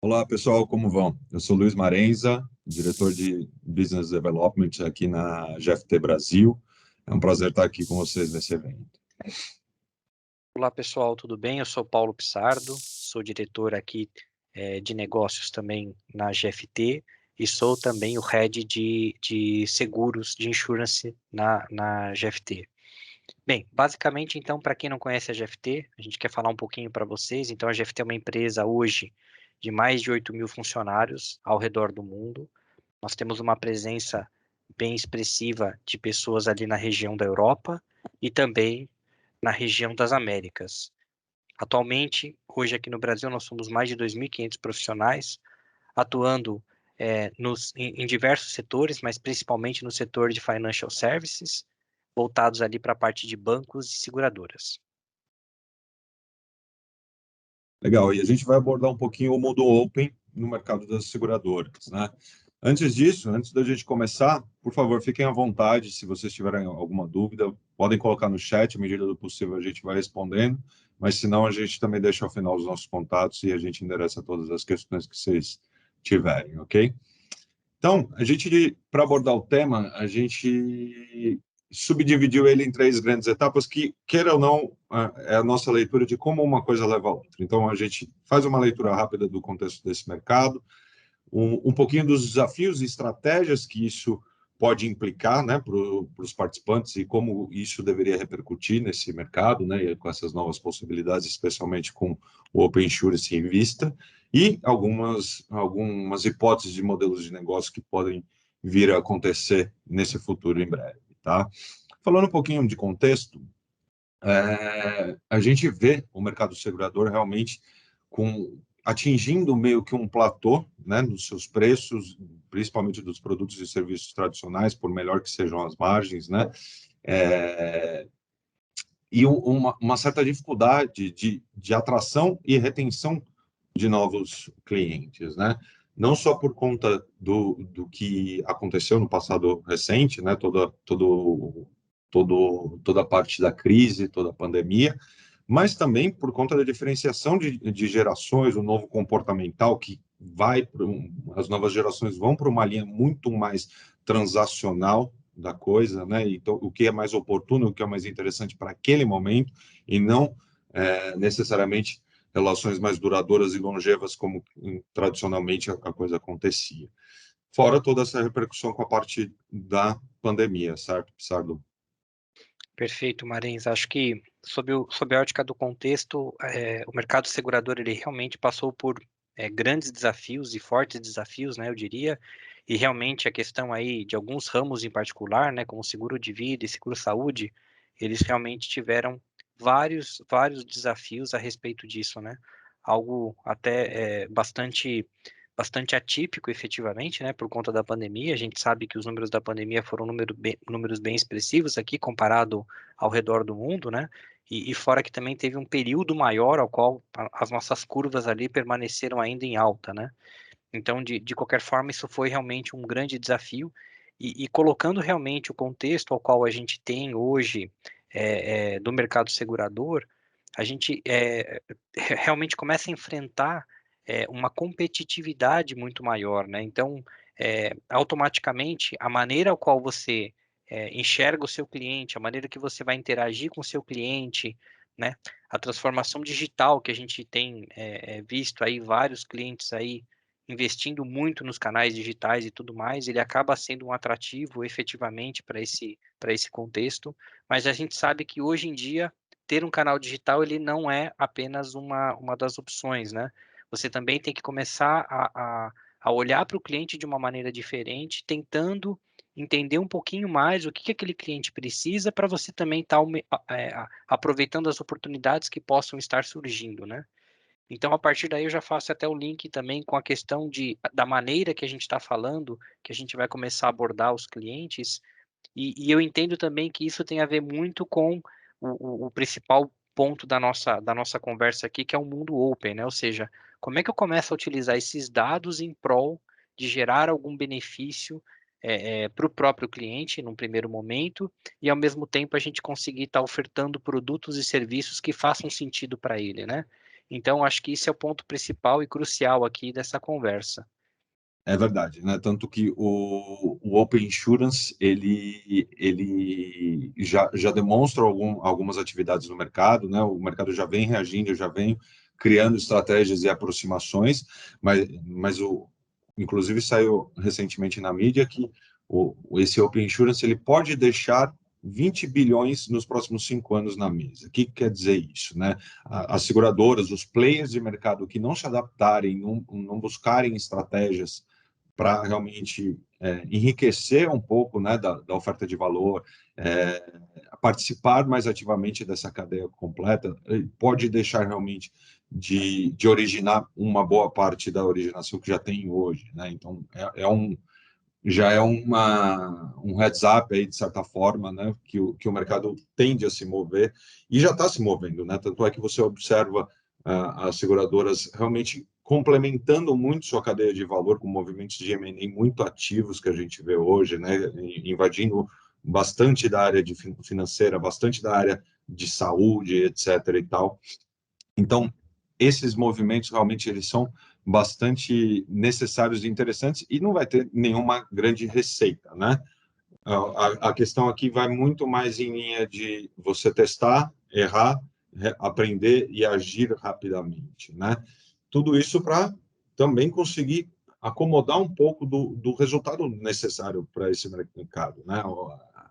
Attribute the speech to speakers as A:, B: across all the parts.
A: Olá, pessoal, como vão? Eu sou Luiz Marenza, diretor de Business Development aqui na GFT Brasil. É um prazer estar aqui com vocês nesse evento.
B: Olá pessoal, tudo bem? Eu sou Paulo Pissardo, sou diretor aqui de negócios também na GFT e sou também o head de seguros, de insurance na GFT. Bem, basicamente então, para quem não conhece a GFT, a gente quer falar um pouquinho para vocês. Então a GFT é uma empresa hoje de mais de 8 mil funcionários ao redor do mundo. Nós temos uma presença bem expressiva de pessoas ali na região da Europa e também na região das Américas. Atualmente, hoje aqui no Brasil, nós somos mais de 2.500 profissionais, atuando em diversos setores, mas principalmente no setor de financial services, voltados ali para a parte de bancos e seguradoras.
A: Legal, e a gente vai abordar um pouquinho o mundo open no mercado das seguradoras, né? Antes disso, antes da gente começar, por favor, fiquem à vontade. Se vocês tiverem alguma dúvida, podem colocar no chat, à medida do possível a gente vai respondendo, mas se não, a gente também deixa ao final os nossos contatos e a gente endereça todas as questões que vocês tiverem, ok? Então, para abordar o tema, a gente subdividiu ele em três grandes etapas que, queira ou não, é a nossa leitura de como uma coisa leva a outra. Então, a gente faz uma leitura rápida do contexto desse mercado, um pouquinho dos desafios e estratégias que isso pode implicar, né, para os participantes e como isso deveria repercutir nesse mercado, né, e com essas novas possibilidades, especialmente com o Open Insurance em vista, e algumas hipóteses de modelos de negócio que podem vir a acontecer nesse futuro em breve, tá? Falando um pouquinho de contexto, a gente vê o mercado segurador realmente atingindo meio que um platô, né, nos seus preços, principalmente dos produtos e serviços tradicionais, por melhor que sejam as margens, né, e uma certa dificuldade de atração e retenção de novos clientes, né? Não só por conta do que aconteceu no passado recente, né? Toda a parte da crise, toda a pandemia, mas também por conta da diferenciação de gerações, o novo comportamental que as novas gerações vão para uma linha muito mais transacional da coisa, né? Então, o que é mais oportuno, o que é mais interessante para aquele momento, e não necessariamente relações mais duradouras e longevas, como tradicionalmente a coisa acontecia. Fora toda essa repercussão com a parte da pandemia, certo, Pissardo?
B: Perfeito, Marins. Acho que, sob a ótica do contexto, o mercado segurador ele realmente passou por grandes desafios e fortes desafios, né, eu diria, e realmente a questão aí de alguns ramos em particular, né, como seguro de vida e seguro-saúde, eles realmente tiveram vários desafios a respeito disso, né? Algo até bastante atípico, efetivamente, né, por conta da pandemia. A gente sabe que os números da pandemia foram números bem expressivos aqui, comparado ao redor do mundo, né, e fora que também teve um período maior ao qual as nossas curvas ali permaneceram ainda em alta, né. Então, de qualquer forma, isso foi realmente um grande desafio, e colocando realmente o contexto ao qual a gente tem hoje do mercado segurador, a gente realmente começa a enfrentar uma competitividade muito maior, né? Então, automaticamente, a maneira ao qual você enxerga o seu cliente, a maneira que você vai interagir com o seu cliente, né? A transformação digital que a gente tem visto aí, vários clientes aí investindo muito nos canais digitais e tudo mais, ele acaba sendo um atrativo efetivamente para esse contexto, mas a gente sabe que hoje em dia ter um canal digital ele não é apenas uma das opções, né? Você também tem que começar a olhar para o cliente de uma maneira diferente, tentando entender um pouquinho mais o que aquele cliente precisa para você também estar aproveitando as oportunidades que possam estar surgindo, né? Então, a partir daí, eu já faço até o link também com a questão da maneira que a gente está falando, que a gente vai começar a abordar os clientes, e eu entendo também que isso tem a ver muito com o principal ponto da nossa conversa aqui, que é o mundo open, né? Ou seja, como é que eu começo a utilizar esses dados em prol de gerar algum benefício para o próprio cliente, num primeiro momento, e ao mesmo tempo a gente conseguir estar ofertando produtos e serviços que façam sentido para ele, né? Então, acho que esse é o ponto principal e crucial aqui dessa conversa.
A: É verdade, né? Tanto que o Open Insurance ele já demonstra algumas atividades no mercado, né? O mercado já vem reagindo, já vem criando estratégias e aproximações, inclusive saiu recentemente na mídia que esse Open Insurance ele pode deixar 20 bilhões nos próximos 5 anos na mesa. O que quer dizer isso, né? As seguradoras, os players de mercado que não se adaptarem, não buscarem estratégias para realmente enriquecer um pouco, né, da oferta de valor, participar mais ativamente dessa cadeia completa, pode deixar realmente de originar uma boa parte da originação que já tem hoje, né? Então, já é um heads up aí, de certa forma, né, que o mercado tende a se mover e já está se movendo, né? Tanto é que você observa as seguradoras realmente complementando muito sua cadeia de valor com movimentos de M&A muito ativos que a gente vê hoje, né, invadindo bastante da área financeira, bastante da área de saúde, etc. e tal. Então, esses movimentos realmente eles são bastante necessários e interessantes e não vai ter nenhuma grande receita, né? A questão aqui vai muito mais em linha de você testar, errar, aprender e agir rapidamente, né? Tudo isso para também conseguir acomodar um pouco do resultado necessário para esse mercado, né?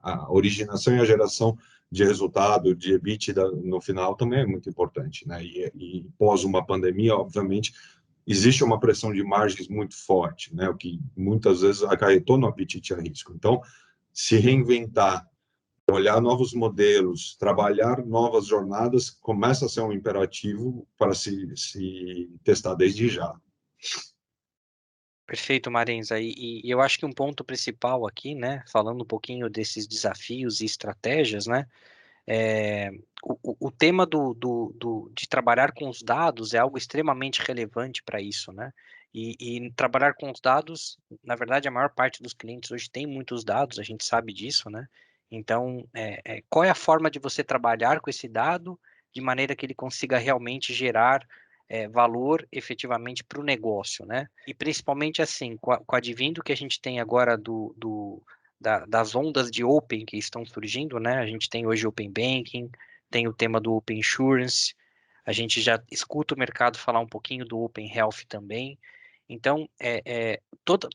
A: A originação e a geração de resultado, de EBITDA no final também é muito importante, né? E pós uma pandemia, obviamente, existe uma pressão de margens muito forte, né? O que muitas vezes acarretou no apetite a risco. Então, se reinventar, olhar novos modelos, trabalhar novas jornadas, começa a ser um imperativo para se testar desde já.
B: Perfeito, Marenza. E eu acho que um ponto principal aqui, né, falando um pouquinho desses desafios e estratégias, né, é, o tema de trabalhar com os dados é algo extremamente relevante para isso, né? E trabalhar com os dados, na verdade, a maior parte dos clientes hoje tem muitos dados, a gente sabe disso, né? Então, qual é a forma de você trabalhar com esse dado de maneira que ele consiga realmente gerar valor efetivamente para o negócio, né? E principalmente assim, com o advindo que a gente tem agora das ondas de Open que estão surgindo, né? A gente tem hoje Open Banking, tem o tema do Open Insurance, a gente já escuta o mercado falar um pouquinho do Open Health também. Então,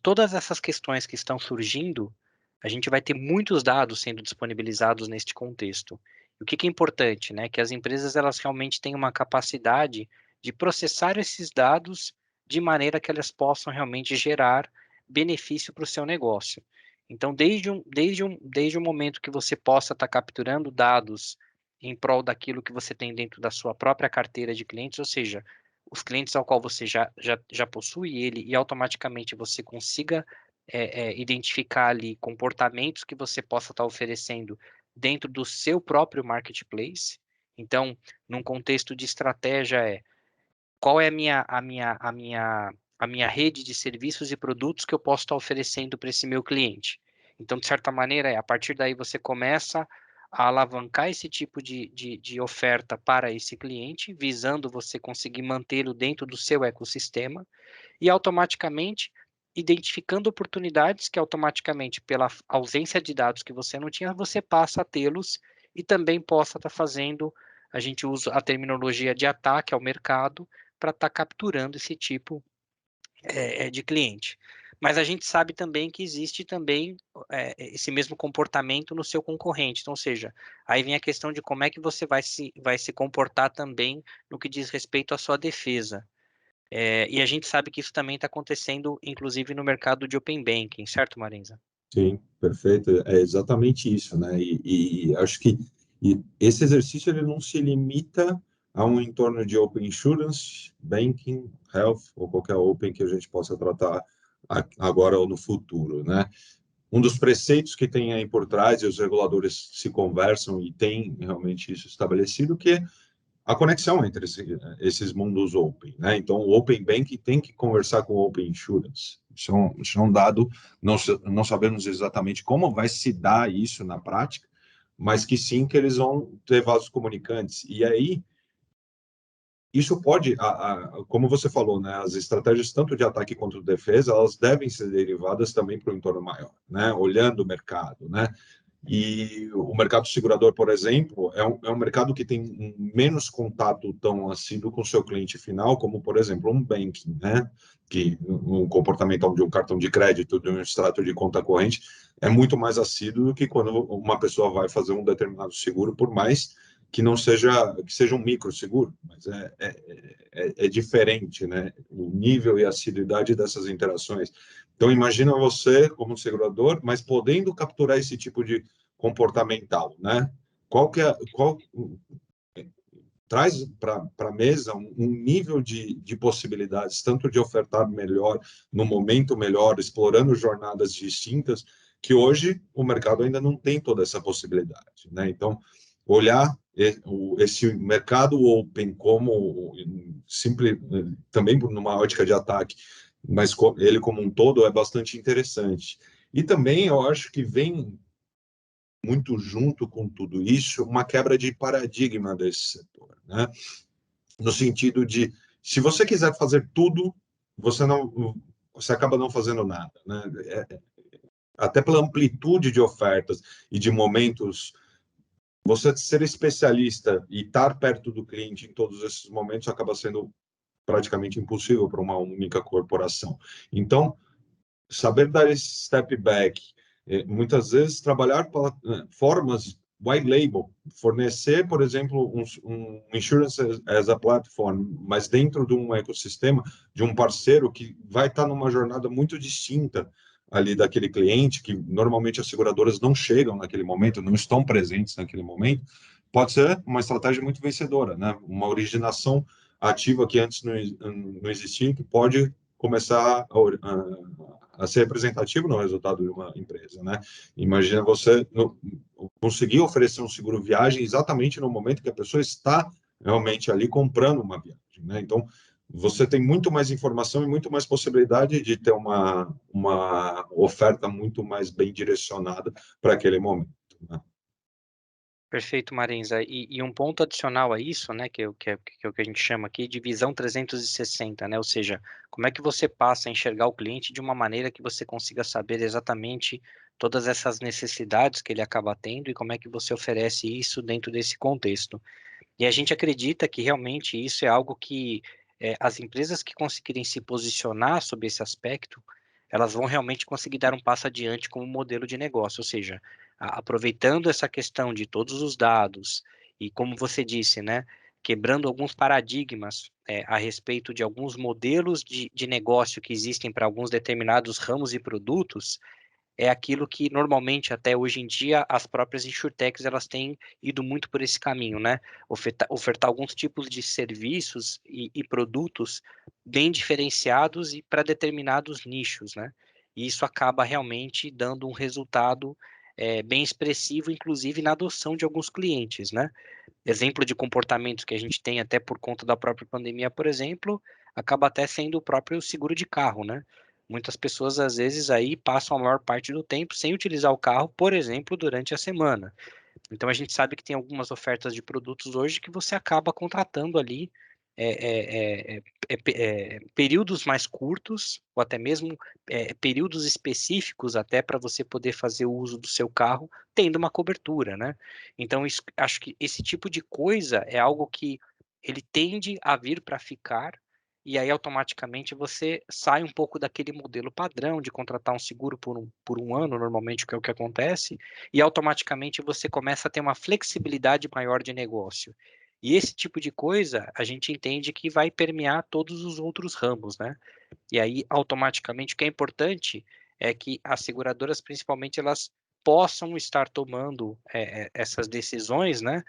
B: todas essas questões que estão surgindo, a gente vai ter muitos dados sendo disponibilizados neste contexto. E o que é importante, né? Que as empresas elas realmente têm uma capacidade de processar esses dados de maneira que elas possam realmente gerar benefício para o seu negócio. Então, desde o momento que você possa estar capturando dados em prol daquilo que você tem dentro da sua própria carteira de clientes, ou seja, os clientes ao qual você já possui ele e automaticamente você consiga identificar ali comportamentos que você possa estar oferecendo dentro do seu próprio marketplace. Então, num contexto de estratégia qual é a minha rede de serviços e produtos que eu posso estar oferecendo para esse meu cliente. Então, de certa maneira, a partir daí você começa a alavancar esse tipo de oferta para esse cliente, visando você conseguir mantê-lo dentro do seu ecossistema e automaticamente identificando oportunidades que automaticamente, pela ausência de dados que você não tinha, você passa a tê-los e também possa estar fazendo, a gente usa a terminologia de ataque ao mercado para estar capturando esse tipo de cliente. Mas a gente sabe também que existe também esse mesmo comportamento no seu concorrente. Então, ou seja, aí vem a questão de como é que você vai se comportar também no que diz respeito à sua defesa. E a gente sabe que isso também está acontecendo, inclusive, no mercado de Open Banking, certo, Marenza?
A: Sim, perfeito. É exatamente isso, né? E acho que esse exercício ele não se limita a um entorno de Open Insurance, Banking, Health ou qualquer Open que a gente possa tratar agora ou no futuro, né? Um dos preceitos que tem aí por trás, e os reguladores se conversam e tem realmente isso estabelecido, que é a conexão entre esses mundos open, né? Então, o Open Bank tem que conversar com o Open Insurance. Isso é um dado, não sabemos exatamente como vai se dar isso na prática, mas que sim, que eles vão ter vasos comunicantes. E aí, isso pode, como você falou, né, as estratégias tanto de ataque quanto de defesa, elas devem ser derivadas também para um entorno maior, né, olhando o mercado, né, e o mercado segurador, por exemplo, é um mercado que tem menos contato tão assíduo com o seu cliente final, como, por exemplo, um banking, né? Que um comportamento de um cartão de crédito, de um extrato de conta corrente, é muito mais assíduo do que quando uma pessoa vai fazer um determinado seguro, por mais que não seja, que seja um micro seguro, mas é diferente, né? O nível e a assiduidade dessas interações. Então, imagina você como segurador, mas podendo capturar esse tipo de comportamental, né? Qual traz para a mesa um nível de possibilidades, tanto de ofertar melhor, no momento melhor, explorando jornadas distintas, que hoje o mercado ainda não tem toda essa possibilidade, né? Então, olhar esse mercado open como simples, também numa ótica de ataque, mas ele como um todo é bastante interessante. E também eu acho que vem muito junto com tudo isso uma quebra de paradigma desse setor, né? No sentido de, se você quiser fazer tudo, você acaba não fazendo nada, né? Até pela amplitude de ofertas e de momentos, você ser especialista e estar perto do cliente em todos esses momentos acaba sendo praticamente impossível para uma única corporação. Então, saber dar esse step back, muitas vezes trabalhar para formas white label, fornecer, por exemplo, um insurance as a platform, mas dentro de um ecossistema de um parceiro que vai estar numa jornada muito distinta ali daquele cliente, que normalmente as seguradoras não chegam naquele momento, não estão presentes naquele momento, pode ser uma estratégia muito vencedora, né? Uma originação ativa que antes não existia, que pode começar a ser representativo no resultado de uma empresa, né? Imagina você conseguir oferecer um seguro viagem exatamente no momento que a pessoa está realmente ali comprando uma viagem, né? Então, você tem muito mais informação e muito mais possibilidade de ter uma oferta muito mais bem direcionada para aquele momento, né?
B: Perfeito, Marenza. E um ponto adicional a isso, né, que é o que a gente chama aqui de visão 360, né? Ou seja, como é que você passa a enxergar o cliente de uma maneira que você consiga saber exatamente todas essas necessidades que ele acaba tendo e como é que você oferece isso dentro desse contexto. E a gente acredita que realmente isso é algo que as empresas que conseguirem se posicionar sobre esse aspecto, elas vão realmente conseguir dar um passo adiante como modelo de negócio, ou seja, aproveitando essa questão de todos os dados e, como você disse, né, quebrando alguns paradigmas a respeito de alguns modelos de negócio que existem para alguns determinados ramos e produtos, é aquilo que normalmente até hoje em dia as próprias insurtechs elas têm ido muito por esse caminho, né? Ofertar alguns tipos de serviços e produtos bem diferenciados e para determinados nichos, né? E isso acaba realmente dando um resultado bem expressivo, inclusive na adoção de alguns clientes, né? Exemplo de comportamentos que a gente tem até por conta da própria pandemia, por exemplo, acaba até sendo o próprio seguro de carro, né? Muitas pessoas, às vezes, aí passam a maior parte do tempo sem utilizar o carro, por exemplo, durante a semana. Então, a gente sabe que tem algumas ofertas de produtos hoje que você acaba contratando ali períodos mais curtos, ou até mesmo períodos específicos até para você poder fazer o uso do seu carro, tendo uma cobertura, né? Então, acho que esse tipo de coisa é algo que ele tende a vir para ficar, e aí automaticamente você sai um pouco daquele modelo padrão de contratar um seguro por um ano, normalmente, que é o que acontece, e automaticamente você começa a ter uma flexibilidade maior de negócio. E esse tipo de coisa a gente entende que vai permear todos os outros ramos, né? E aí, automaticamente, o que é importante é que as seguradoras, principalmente, elas possam estar tomando essas decisões, né?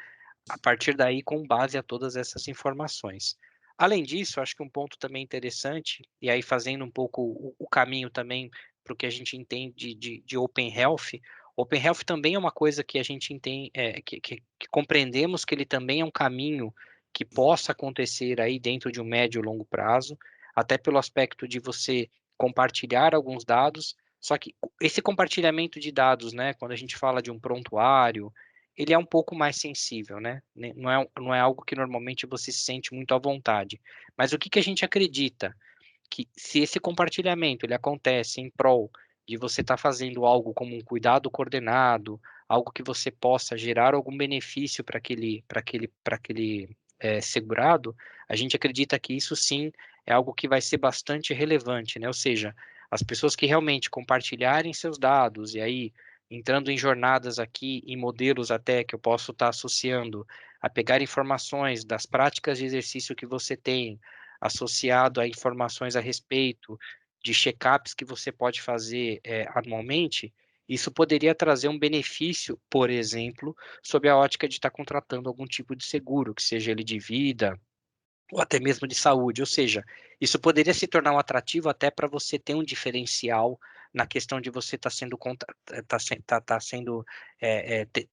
B: A partir daí, com base a todas essas informações. Além disso, acho que um ponto também interessante, e aí fazendo um pouco o caminho também para o que a gente entende de Open Health. Open Health também é uma coisa que a gente entende, que compreendemos que ele também é um caminho que possa acontecer aí dentro de um médio e longo prazo, até pelo aspecto de você compartilhar alguns dados, só que esse compartilhamento de dados, né, quando a gente fala de um prontuário, ele é um pouco mais sensível, né? Não é algo que normalmente você se sente muito à vontade. Mas o que a gente acredita? Que se esse compartilhamento ele acontece em prol de você estar fazendo algo como um cuidado coordenado, algo que você possa gerar algum benefício para aquele segurado, a gente acredita que isso sim é algo que vai ser bastante relevante, né? Ou seja, as pessoas que realmente compartilharem seus dados e aí entrando em jornadas aqui, em modelos até que eu posso estar associando a pegar informações das práticas de exercício que você tem, associado a informações a respeito de check-ups que você pode fazer anualmente, isso poderia trazer um benefício, por exemplo, sob a ótica de estar contratando algum tipo de seguro, que seja ele de vida ou até mesmo de saúde. Ou seja, isso poderia se tornar um atrativo até para você ter um diferencial na questão de você estar sendo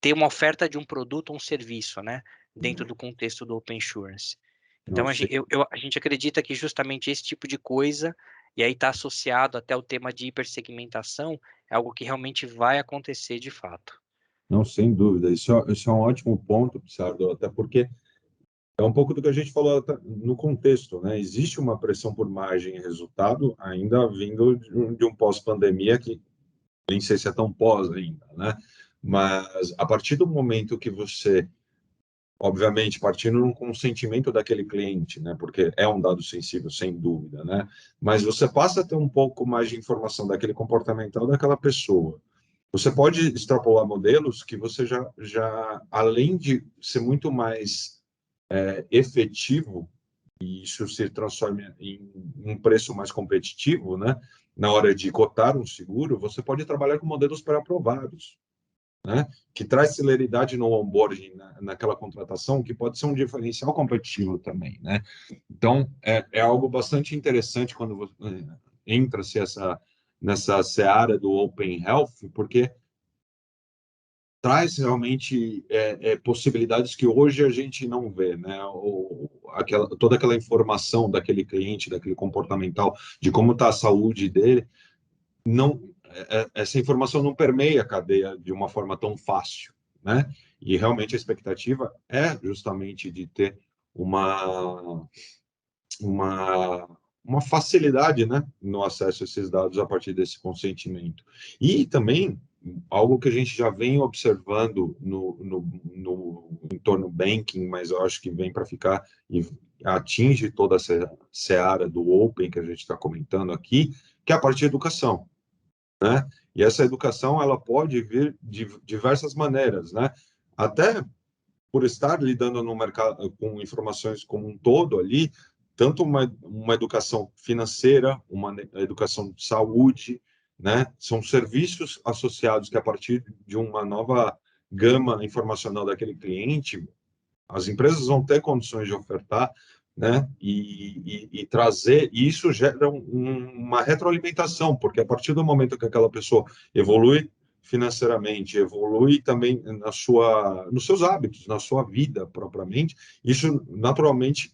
B: ter uma oferta de um produto ou um serviço, né, dentro do contexto do Open Insurance.
A: Não
B: Então,
A: sei.
B: a gente acredita que justamente esse tipo de coisa, e aí está associado até o tema de hipersegmentação, é algo que realmente vai acontecer de fato.
A: Não, sem dúvida. Isso é um ótimo ponto, Pissardo, até porque é um pouco do que a gente falou no contexto, né? Existe uma pressão por margem e resultado ainda vindo de um pós-pandemia que nem sei se é tão pós ainda, né? Mas a partir do momento que você, obviamente, partindo no consentimento daquele cliente, né? Porque é um dado sensível, sem dúvida, né? Mas você passa a ter um pouco mais de informação daquele comportamental daquela pessoa. Você pode extrapolar modelos que você já além de ser muito mais efetivo, e isso se transforma em um preço mais competitivo, né? Na hora de cotar um seguro, você pode trabalhar com modelos pré-aprovados, né? Que traz celeridade no onboarding, naquela contratação, que pode ser um diferencial competitivo também, né? Então, é algo bastante interessante quando você, entra-se nessa seara do Open Health, porque traz realmente possibilidades que hoje a gente não vê, né? Toda aquela informação daquele cliente, daquele comportamental, de como está a saúde dele, não, essa informação não permeia a cadeia de uma forma tão fácil, né? E realmente a expectativa é justamente de ter uma uma, uma facilidade, né, no acesso a esses dados a partir desse consentimento. E também algo que a gente já vem observando no entorno banking, mas eu acho que vem para ficar e atinge toda essa seara do Open que a gente está comentando aqui, que é a parte de educação, né? E essa educação ela pode vir de diversas maneiras, né? Até por estar lidando no mercado com informações como um todo ali, tanto uma educação financeira, uma educação de saúde, né? São serviços associados que a partir de uma nova gama informacional daquele cliente, as empresas vão ter condições de ofertar, né? E trazer, e isso gera uma retroalimentação, porque a partir do momento que aquela pessoa evolui financeiramente, evolui também nos seus hábitos, na sua vida propriamente, isso naturalmente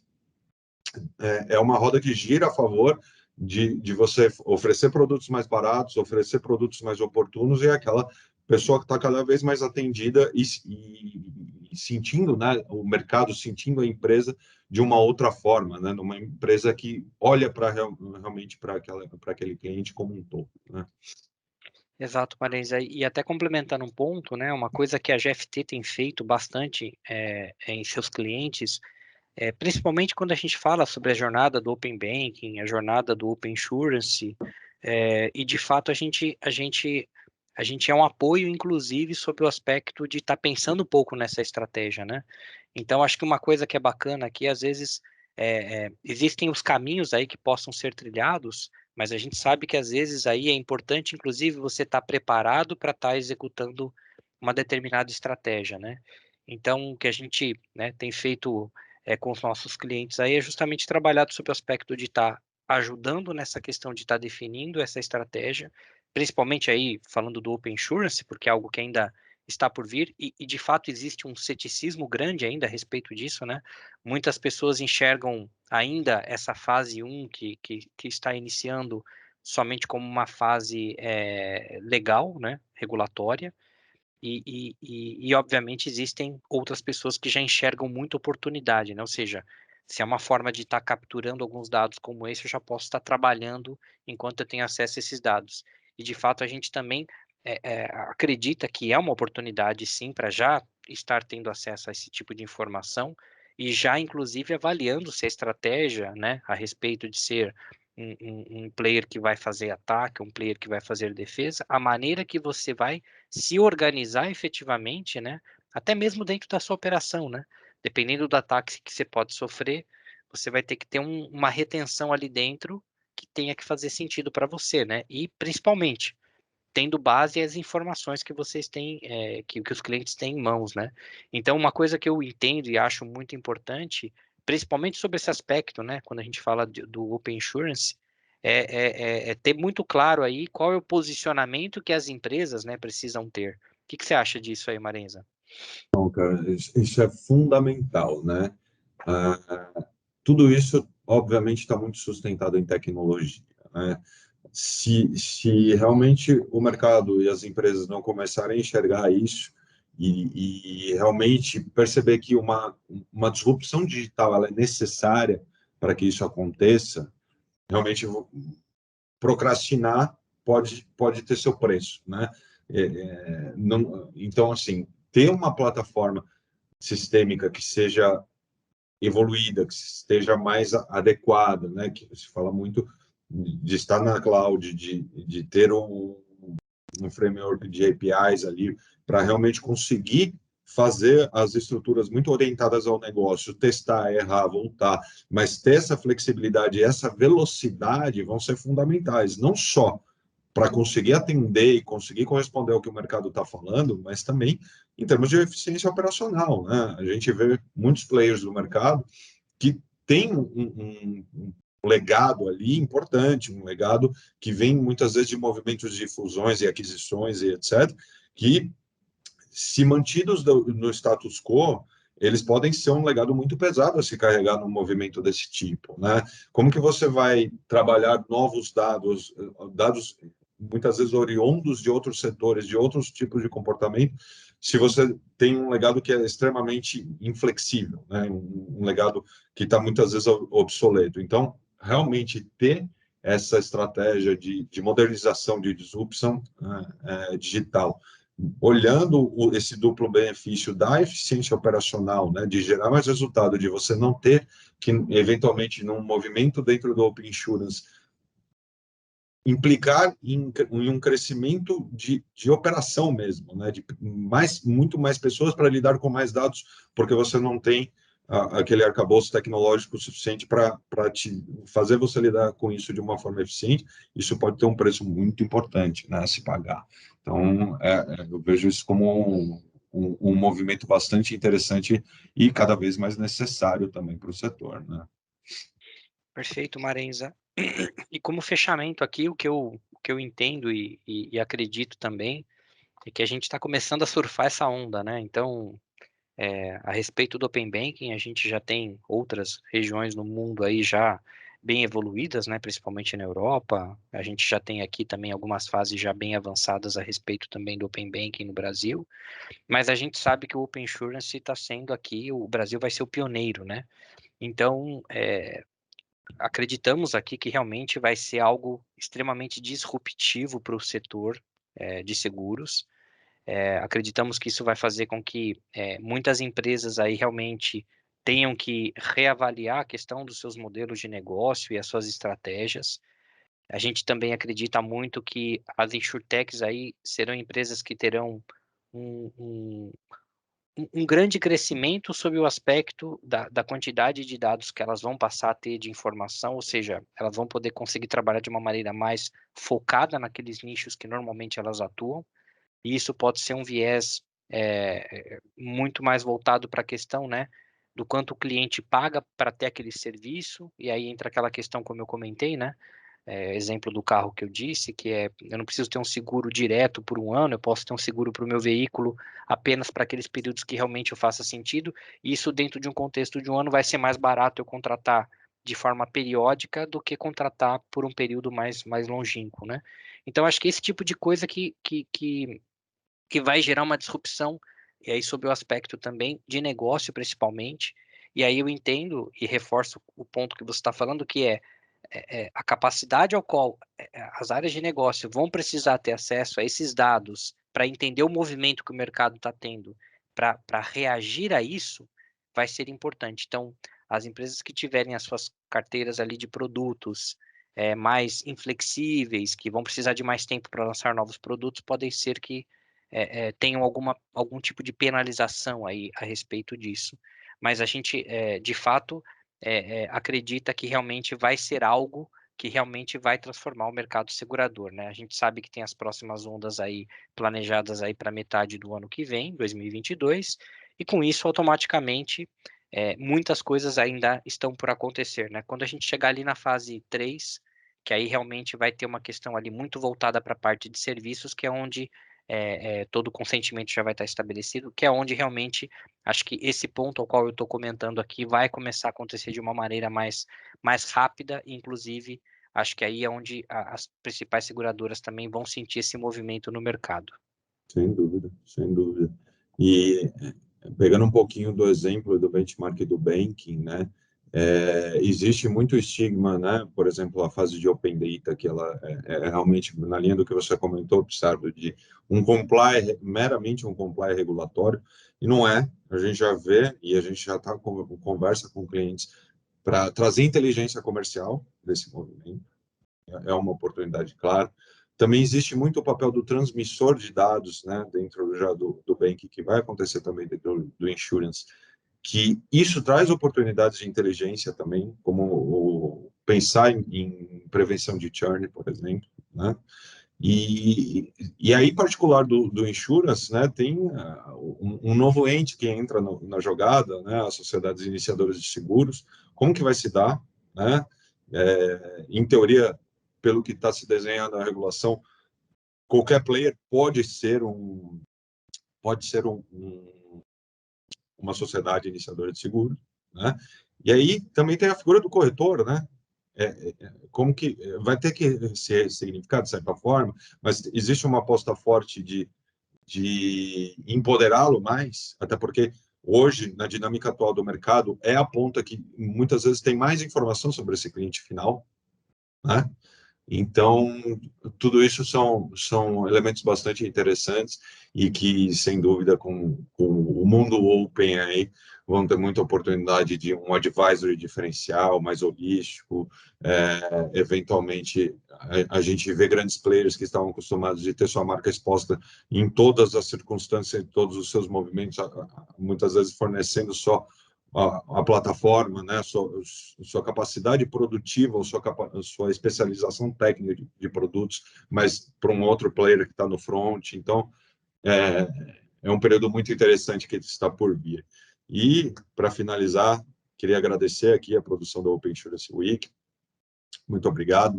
A: é uma roda que gira a favor de você oferecer produtos mais baratos, oferecer produtos mais oportunos, e aquela pessoa que está cada vez mais atendida e sentindo, né, o mercado, sentindo a empresa de uma outra forma, né, numa empresa que olha realmente para aquele cliente como um todo, né?
B: Exato, Marisa. E até complementando um ponto, né, uma coisa que a GFT tem feito bastante em seus clientes, principalmente quando a gente fala sobre a jornada do Open Banking, a jornada do Open Insurance, e de fato a gente é um apoio, inclusive, sobre o aspecto de estar pensando um pouco nessa estratégia, né? Então, acho que uma coisa que é bacana aqui, às vezes, existem os caminhos aí que possam ser trilhados, mas a gente sabe que às vezes aí é importante, inclusive, você estar preparado para estar executando uma determinada estratégia, né? Então, o que a gente, né, tem feito com os nossos clientes aí é justamente trabalhado sobre o aspecto de estar ajudando nessa questão de estar definindo essa estratégia, principalmente aí falando do Open Insurance, porque é algo que ainda está por vir, e de fato existe um ceticismo grande ainda a respeito disso, né? Muitas pessoas enxergam ainda essa fase 1 que está iniciando somente como uma fase legal, né? Regulatória, E obviamente, existem outras pessoas que já enxergam muita oportunidade, né? Ou seja, se é uma forma de estar capturando alguns dados como esse, eu já posso estar trabalhando enquanto eu tenho acesso a esses dados. E, de fato, a gente também acredita que é uma oportunidade, sim, para já estar tendo acesso a esse tipo de informação e já, inclusive, avaliando se a estratégia, né, a respeito de ser um player que vai fazer ataque, um player que vai fazer defesa, a maneira que você vai se organizar efetivamente, né, até mesmo dentro da sua operação, né, dependendo do ataque que você pode sofrer, você vai ter que ter uma retenção ali dentro que tenha que fazer sentido para você, né, e principalmente tendo base as informações que vocês têm, que os clientes têm em mãos, né? Então, uma coisa que eu entendo e acho muito importante, principalmente sobre esse aspecto, né? Quando a gente fala do Open Insurance, é ter muito claro aí qual é o posicionamento que as empresas, né, precisam ter. O que você acha disso aí, Marenza?
A: Então, cara, isso é fundamental, né? Ah, tudo isso, obviamente, está muito sustentado em tecnologia, né? Se realmente o mercado e as empresas não começarem a enxergar isso e realmente perceber que uma disrupção digital ela é necessária para que isso aconteça, realmente procrastinar pode ter seu preço, né? Não, então, assim, ter uma plataforma sistêmica que seja evoluída, que esteja mais adequada, né? Que se fala muito de estar na cloud, de ter um framework de APIs ali para realmente conseguir fazer as estruturas muito orientadas ao negócio, testar, errar, voltar, mas ter essa flexibilidade e essa velocidade vão ser fundamentais, não só para conseguir atender e conseguir corresponder ao que o mercado está falando, mas também em termos de eficiência operacional, né? A gente vê muitos players do mercado que têm um legado ali importante, um legado que vem muitas vezes de movimentos de fusões e aquisições e etc., que, se mantidos no status quo, eles podem ser um legado muito pesado a se carregar num movimento desse tipo, né? Como que você vai trabalhar novos dados muitas vezes oriundos de outros setores, de outros tipos de comportamento, se você tem um legado que é extremamente inflexível, né? Um legado que está muitas vezes obsoleto. Então, realmente ter essa estratégia de modernização, de disrupção digital, olhando esse duplo benefício da eficiência operacional, né, de gerar mais resultado, de você não ter que, eventualmente, num movimento dentro do Open Insurance, implicar em um crescimento de operação mesmo, né, de muito mais pessoas para lidar com mais dados, porque você não tem aquele arcabouço tecnológico suficiente para te fazer você lidar com isso de uma forma eficiente. Isso pode ter um preço muito importante, né, a se pagar. Então, eu vejo isso como um movimento bastante interessante e cada vez mais necessário também para o setor, né?
B: Perfeito, Marenza. E como fechamento aqui, o que eu entendo e acredito também é que a gente está começando a surfar essa onda, né? Então, a respeito do Open Banking, a gente já tem outras regiões no mundo aí já bem evoluídas, né? Principalmente na Europa. A gente já tem aqui também algumas fases já bem avançadas a respeito também do Open Banking no Brasil. Mas a gente sabe que o Open Insurance está sendo aqui, o Brasil vai ser o pioneiro, né? Então, acreditamos aqui que realmente vai ser algo extremamente disruptivo para o setor de seguros. Acreditamos que isso vai fazer com que muitas empresas aí realmente tenham que reavaliar a questão dos seus modelos de negócio e as suas estratégias. A gente também acredita muito que as insurtechs aí serão empresas que terão um, um, um grande crescimento sob o aspecto da quantidade de dados que elas vão passar a ter de informação, ou seja, elas vão poder conseguir trabalhar de uma maneira mais focada naqueles nichos que normalmente elas atuam, e isso pode ser um viés muito mais voltado para a questão, né, do quanto o cliente paga para ter aquele serviço, e aí entra aquela questão, como eu comentei, né, exemplo do carro que eu disse, que eu não preciso ter um seguro direto por um ano, eu posso ter um seguro para o meu veículo apenas para aqueles períodos que realmente eu faça sentido, e isso dentro de um contexto de um ano vai ser mais barato eu contratar de forma periódica do que contratar por um período mais longínquo, né? Então, acho que esse tipo de coisa que que vai gerar uma disrupção, e aí sob o aspecto também de negócio, principalmente. E aí eu entendo e reforço o ponto que você está falando, que é a capacidade ao qual as áreas de negócio vão precisar ter acesso a esses dados para entender o movimento que o mercado está tendo, para reagir a isso, vai ser importante. Então, as empresas que tiverem as suas carteiras ali de produtos mais inflexíveis, que vão precisar de mais tempo para lançar novos produtos, podem ser que tenham algum tipo de penalização aí a respeito disso. Mas a gente, de fato, acredita que realmente vai ser algo que realmente vai transformar o mercado segurador, né? A gente sabe que tem as próximas ondas aí planejadas aí para metade do ano que vem, 2022, e com isso automaticamente muitas coisas ainda estão por acontecer, né? Quando a gente chegar ali na fase 3, que aí realmente vai ter uma questão ali muito voltada para a parte de serviços, que é onde todo o consentimento já vai estar estabelecido, que é onde realmente acho que esse ponto ao qual eu estou comentando aqui vai começar a acontecer de uma maneira mais rápida, inclusive acho que aí é onde as principais seguradoras também vão sentir esse movimento no mercado.
A: Sem dúvida, sem dúvida. E pegando um pouquinho do exemplo do benchmark do banking, né? Existe muito estigma, né? Por exemplo, a fase de Open Data, que ela é realmente na linha do que você comentou, observo, de meramente um comply regulatório, e não é. A gente já vê e a gente já está conversa com clientes para trazer inteligência comercial desse movimento. É uma oportunidade, claro. Também existe muito o papel do transmissor de dados, né, dentro já do banking, que vai acontecer também dentro do insurance, que isso traz oportunidades de inteligência também, como pensar em prevenção de churn, por exemplo, né? E aí, particular do insurance, né, tem um novo ente que entra na jogada, né, as sociedades iniciadoras de seguros, como que vai se dar, né? Em teoria, pelo que está se desenhando a regulação, qualquer player pode ser uma sociedade iniciadora de seguros, né? E aí também tem a figura do corretor, né? Como que vai ter que ser significado de certa forma, mas existe uma aposta forte de empoderá-lo mais, até porque hoje, na dinâmica atual do mercado, é a ponta que muitas vezes tem mais informação sobre esse cliente final, né? Então, tudo isso são elementos bastante interessantes e que, sem dúvida, com o mundo open aí, vão ter muita oportunidade de um advisory diferencial, mais holístico. Eventualmente, a gente vê grandes players que estavam acostumados de ter sua marca exposta em todas as circunstâncias, em todos os seus movimentos, muitas vezes fornecendo só a plataforma, né, sua capacidade produtiva, ou sua especialização técnica de produtos, mas para um outro player que está no front. Então, é um período muito interessante que está por vir. E, para finalizar, queria agradecer aqui a produção da Open Insurance Week. Muito obrigado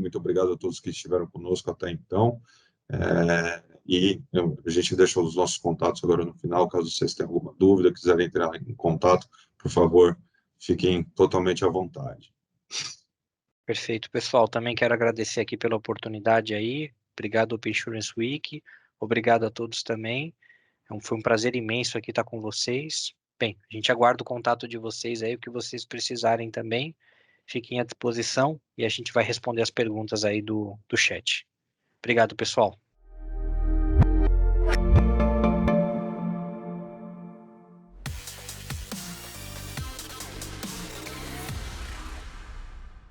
A: a todos que estiveram conosco até então. A gente deixa os nossos contatos agora no final, caso vocês tenham alguma dúvida, quiserem entrar em contato, por favor, fiquem totalmente à vontade.
B: Perfeito, pessoal. Também quero agradecer aqui pela oportunidade aí. Obrigado, Open Insurance Week. Obrigado a todos também. Foi um prazer imenso aqui estar com vocês. Bem, a gente aguarda o contato de vocês aí, o que vocês precisarem também. Fiquem à disposição e a gente vai responder as perguntas aí do chat. Obrigado, pessoal.